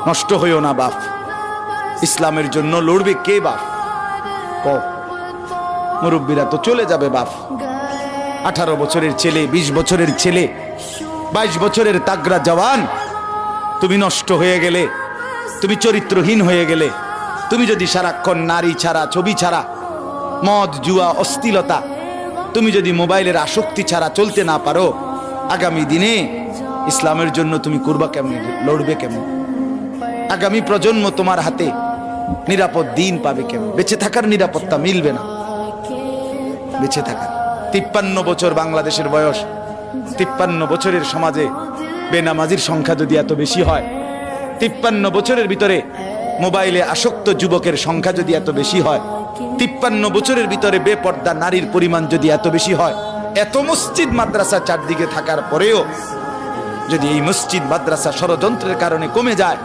নষ্ট হইও না বাপ। ইসলামের জন্য লড়বে কে বাপ? ক মুরব্বীরা তো চলে যাবে বাপ। 18 বছরের ছেলে, 20 বছরের ছেলে, 22 বছরের তাগড়া জওয়ান, তুমি নষ্ট হয়ে গেলে, তুমি চরিত্রহীন হয়ে গেলে, তুমি যদি সারাক্ষণ নারী ছাড়া, ছবি ছাড়া, মদ জুয়া অশ্লীলতা, তুমি যদি মোবাইলের আসক্তি ছাড়া চলতে না পারো, আগামী দিনে ইসলামের জন্য তুমি করবা কেমনে, লড়বে কেমন? আগামী প্রজন্ম তোমার হাতে নিরাপদ দিন পাবে কেমন? বেঁচে থাকার নিরাপত্তা মিলবে না। বেঁচে থাকার 53 বছর বাংলাদেশের বয়স, 53 বছরের সমাজে বেনামাজির সংখ্যা যদি এত বেশি হয়, 53 বছরের ভিতরে মোবাইলে আসক্ত যুবকের সংখ্যা যদি এত বেশি হয়, 53 বছরের ভিতরে বেপর্দা নারীর পরিমাণ যদি এত বেশি হয়, এত মসজিদ মাদ্রাসা চারদিকে থাকার পরেও যদি এই মসজিদ মাদ্রাসা ষড়যন্ত্রের কারণে কমে যায়,